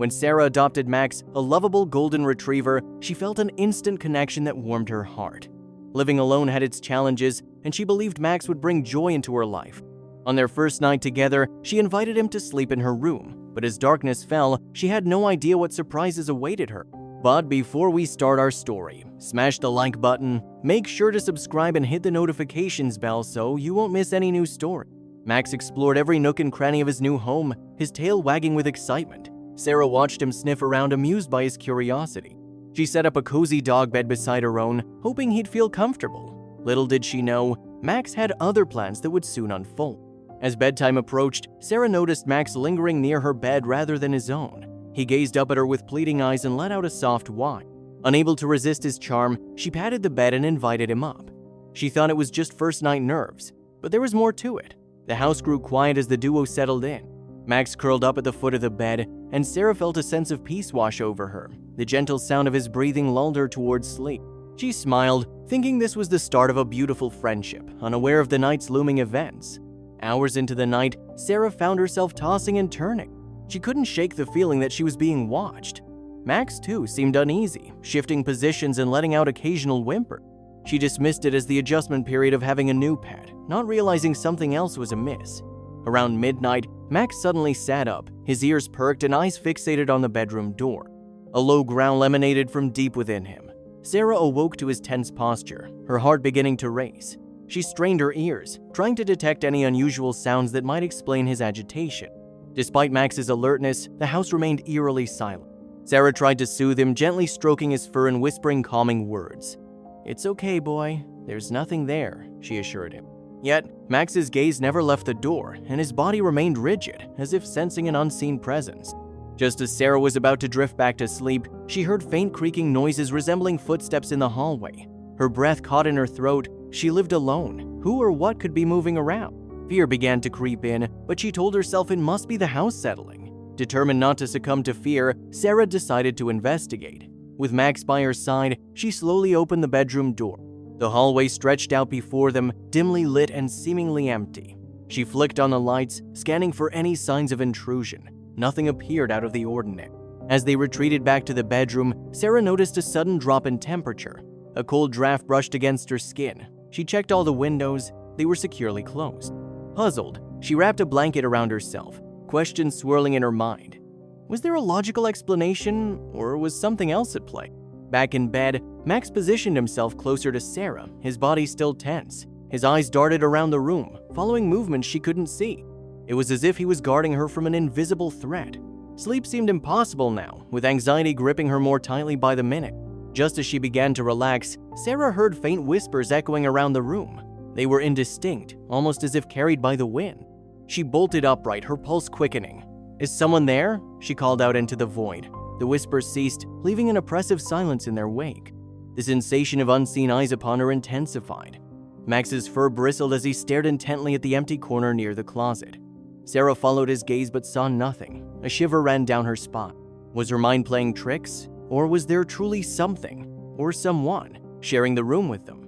When Sarah adopted Max, a lovable golden retriever, she felt an instant connection that warmed her heart. Living alone had its challenges, and she believed Max would bring joy into her life. On their first night together, she invited him to sleep in her room, but as darkness fell, she had no idea what surprises awaited her. But before we start our story, smash the like button, make sure to subscribe and hit the notifications bell so you won't miss any new story. Max explored every nook and cranny of his new home, his tail wagging with excitement. Sarah watched him sniff around, amused by his curiosity. She set up a cozy dog bed beside her own, hoping he'd feel comfortable. Little did she know, Max had other plans that would soon unfold. As bedtime approached, Sarah noticed Max lingering near her bed rather than his own. He gazed up at her with pleading eyes and let out a soft whine. Unable to resist his charm, she patted the bed and invited him up. She thought it was just first-night nerves, but there was more to it. The house grew quiet as the duo settled in. Max curled up at the foot of the bed, and Sarah felt a sense of peace wash over her. The gentle sound of his breathing lulled her towards sleep. She smiled, thinking this was the start of a beautiful friendship, unaware of the night's looming events. Hours into the night, Sarah found herself tossing and turning. She couldn't shake the feeling that she was being watched. Max, too, seemed uneasy, shifting positions and letting out occasional whimper. She dismissed it as the adjustment period of having a new pet, not realizing something else was amiss. Around midnight, Max suddenly sat up, his ears perked and eyes fixated on the bedroom door. A low growl emanated from deep within him. Sarah awoke to his tense posture, her heart beginning to race. She strained her ears, trying to detect any unusual sounds that might explain his agitation. Despite Max's alertness, the house remained eerily silent. Sarah tried to soothe him, gently stroking his fur and whispering calming words. "It's okay, boy. There's nothing there," she assured him. Yet, Max's gaze never left the door, and his body remained rigid, as if sensing an unseen presence. Just as Sarah was about to drift back to sleep, she heard faint creaking noises resembling footsteps in the hallway. Her breath caught in her throat. She lived alone. Who or what could be moving around? Fear began to creep in, but she told herself it must be the house settling. Determined not to succumb to fear, Sarah decided to investigate. With Max by her side, she slowly opened the bedroom door. The hallway stretched out before them, dimly lit and seemingly empty. She flicked on the lights, scanning for any signs of intrusion. Nothing appeared out of the ordinary. As they retreated back to the bedroom, Sarah noticed a sudden drop in temperature. A cold draft brushed against her skin. She checked all the windows. They were securely closed. Puzzled, she wrapped a blanket around herself, questions swirling in her mind. Was there a logical explanation, or was something else at play? Back in bed, Max positioned himself closer to Sarah, his body still tense. His eyes darted around the room, following movements she couldn't see. It was as if he was guarding her from an invisible threat. Sleep seemed impossible now, with anxiety gripping her more tightly by the minute. Just as she began to relax, Sarah heard faint whispers echoing around the room. They were indistinct, almost as if carried by the wind. She bolted upright, her pulse quickening. "Is someone there?" she called out into the void. The whispers ceased, leaving an oppressive silence in their wake. The sensation of unseen eyes upon her intensified. Max's fur bristled as he stared intently at the empty corner near the closet. Sarah followed his gaze but saw nothing. A shiver ran down her spine. Was her mind playing tricks? Or was there truly something, or someone, sharing the room with them?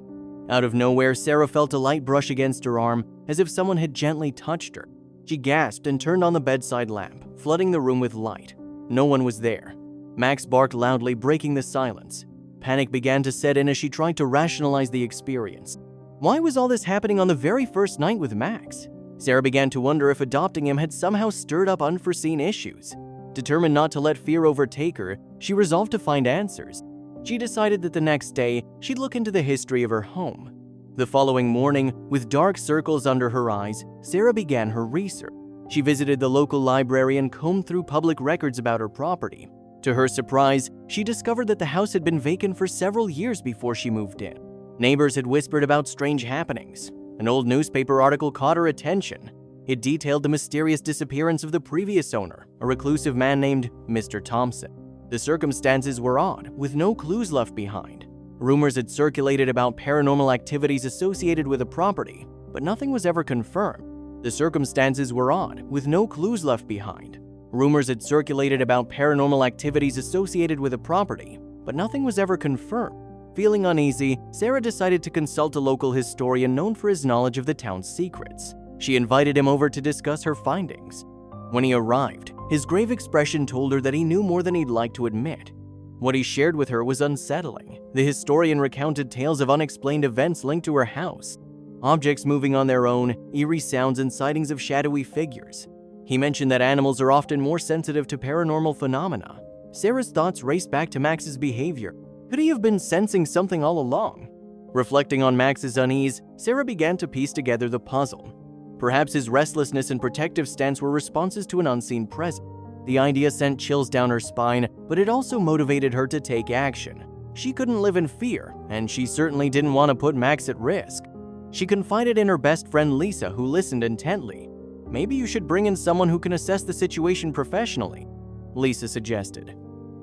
Out of nowhere, Sarah felt a light brush against her arm, as if someone had gently touched her. She gasped and turned on the bedside lamp, flooding the room with light. No one was there. Max barked loudly, breaking the silence. Panic began to set in as she tried to rationalize the experience. Why was all this happening on the very first night with Max? Sarah began to wonder if adopting him had somehow stirred up unforeseen issues. Determined not to let fear overtake her, she resolved to find answers. She decided that the next day, she'd look into the history of her home. The following morning, with dark circles under her eyes, Sarah began her research. She visited the local library and combed through public records about her property. To her surprise, she discovered that the house had been vacant for several years before she moved in. Neighbors had whispered about strange happenings. An old newspaper article caught her attention. It detailed the mysterious disappearance of the previous owner, a reclusive man named Mr. Thompson. The circumstances were odd, with no clues left behind. Rumors had circulated about paranormal activities associated with the property, but nothing was ever confirmed. The circumstances were odd, with no clues left behind. Rumors had circulated about paranormal activities associated with the property, but nothing was ever confirmed. Feeling uneasy, Sarah decided to consult a local historian known for his knowledge of the town's secrets. She invited him over to discuss her findings. When he arrived, His grave expression told her that he knew more than he'd like to admit. What he shared with her was unsettling. The historian recounted tales of unexplained events linked to her house, objects moving on their own, eerie sounds, and sightings of shadowy figures. He mentioned that animals are often more sensitive to paranormal phenomena. Sarah's thoughts raced back to Max's behavior. Could he have been sensing something all along? Reflecting on Max's unease, Sarah began to piece together the puzzle. Perhaps his restlessness and protective stance were responses to an unseen presence. The idea sent chills down her spine, but it also motivated her to take action. She couldn't live in fear, and she certainly didn't want to put Max at risk. She confided in her best friend Lisa, who listened intently. "Maybe you should bring in someone who can assess the situation professionally," Lisa suggested.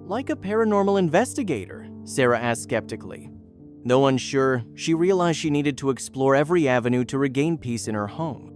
"Like a paranormal investigator?" Sarah asked skeptically. Though unsure, she realized she needed to explore every avenue to regain peace in her home.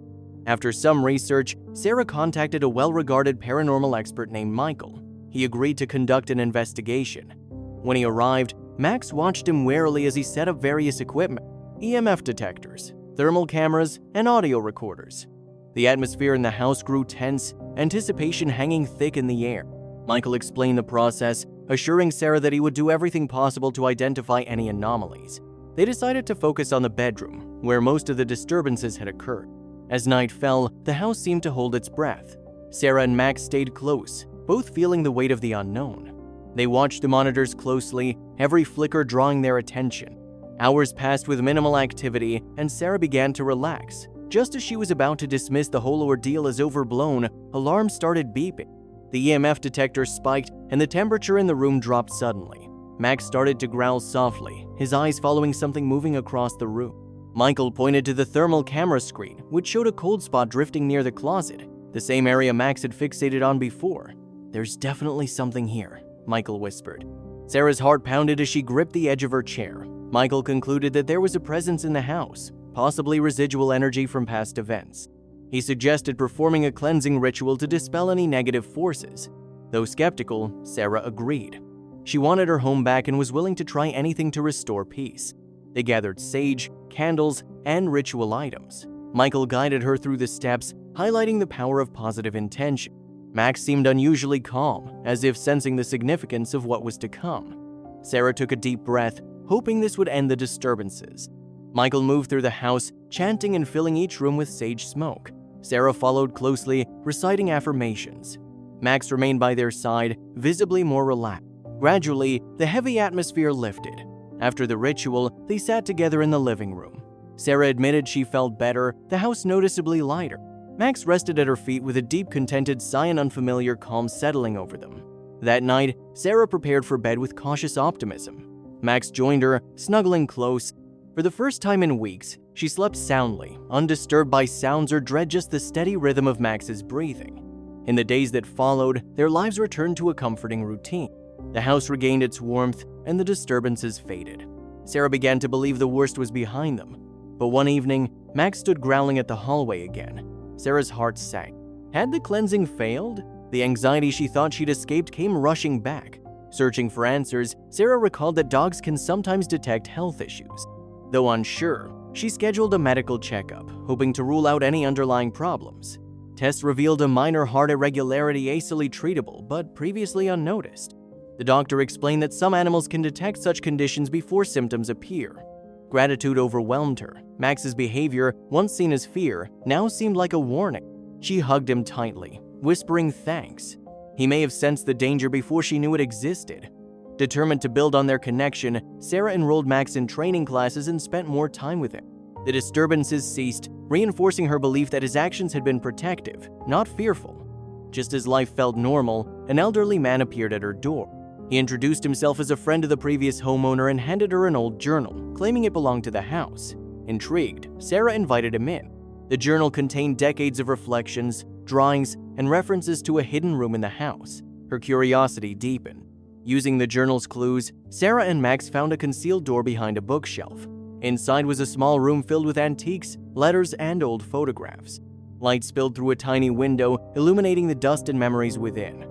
After some research, Sarah contacted a well-regarded paranormal expert named Michael. He agreed to conduct an investigation. When he arrived, Max watched him warily as he set up various equipment: EMF detectors, thermal cameras, and audio recorders. The atmosphere in the house grew tense, anticipation hanging thick in the air. Michael explained the process, assuring Sarah that he would do everything possible to identify any anomalies. They decided to focus on the bedroom, where most of the disturbances had occurred. As night fell, the house seemed to hold its breath. Sarah and Max stayed close, both feeling the weight of the unknown. They watched the monitors closely, every flicker drawing their attention. Hours passed with minimal activity, and Sarah began to relax. Just as she was about to dismiss the whole ordeal as overblown, alarms started beeping. The EMF detector spiked, and the temperature in the room dropped suddenly. Max started to growl softly, his eyes following something moving across the room. Michael pointed to the thermal camera screen, which showed a cold spot drifting near the closet, the same area Max had fixated on before. "There's definitely something here," Michael whispered. Sarah's heart pounded as she gripped the edge of her chair. Michael concluded that there was a presence in the house, possibly residual energy from past events. He suggested performing a cleansing ritual to dispel any negative forces. Though skeptical, Sarah agreed. She wanted her home back and was willing to try anything to restore peace. They gathered sage, candles, and ritual items. Michael guided her through the steps, highlighting the power of positive intention. Max seemed unusually calm, as if sensing the significance of what was to come. Sarah took a deep breath, hoping this would end the disturbances. Michael moved through the house, chanting and filling each room with sage smoke. Sarah followed closely, reciting affirmations. Max remained by their side, visibly more relaxed. Gradually, the heavy atmosphere lifted. After the ritual, they sat together in the living room. Sarah admitted she felt better, the house noticeably lighter. Max rested at her feet with a deep, contented sigh and unfamiliar calm settling over them. That night, Sarah prepared for bed with cautious optimism. Max joined her, snuggling close. For the first time in weeks, she slept soundly, undisturbed by sounds or dread, just the steady rhythm of Max's breathing. In the days that followed, their lives returned to a comforting routine. The house regained its warmth, and the disturbances faded. Sarah began to believe the worst was behind them. But one evening, Max stood growling at the hallway again. Sarah's heart sank. Had the cleansing failed? The anxiety she thought she'd escaped came rushing back. Searching for answers, Sarah recalled that dogs can sometimes detect health issues. Though unsure, she scheduled a medical checkup, hoping to rule out any underlying problems. Tests revealed a minor heart irregularity easily treatable, but previously unnoticed. The doctor explained that some animals can detect such conditions before symptoms appear. Gratitude overwhelmed her. Max's behavior, once seen as fear, now seemed like a warning. She hugged him tightly, whispering thanks. He may have sensed the danger before she knew it existed. Determined to build on their connection, Sarah enrolled Max in training classes and spent more time with him. The disturbances ceased, reinforcing her belief that his actions had been protective, not fearful. Just as life felt normal, an elderly man appeared at her door. He introduced himself as a friend of the previous homeowner and handed her an old journal, claiming it belonged to the house. Intrigued, Sarah invited him in. The journal contained decades of reflections, drawings, and references to a hidden room in the house. Her curiosity deepened. Using the journal's clues, Sarah and Max found a concealed door behind a bookshelf. Inside was a small room filled with antiques, letters, and old photographs. Light spilled through a tiny window, illuminating the dust and memories within.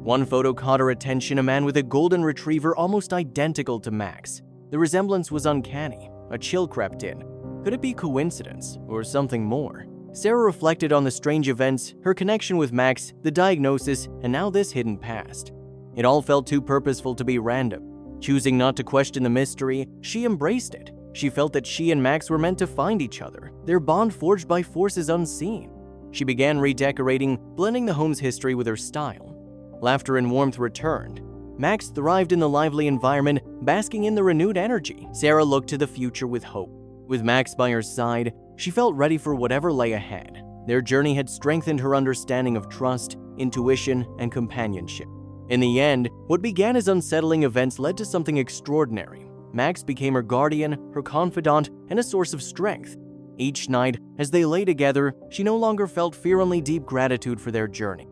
One photo caught her attention, a man with a golden retriever almost identical to Max. The resemblance was uncanny. A chill crept in. Could it be coincidence or something more? Sarah reflected on the strange events, her connection with Max, the diagnosis, and now this hidden past. It all felt too purposeful to be random. Choosing not to question the mystery, she embraced it. She felt that she and Max were meant to find each other, their bond forged by forces unseen. She began redecorating, blending the home's history with her style. Laughter and warmth returned. Max thrived in the lively environment, basking in the renewed energy. Sarah looked to the future with hope. With Max by her side, she felt ready for whatever lay ahead. Their journey had strengthened her understanding of trust, intuition, and companionship. In the end, what began as unsettling events led to something extraordinary. Max became her guardian, her confidant, and a source of strength. Each night, as they lay together, she no longer felt fear, only deep gratitude for their journey.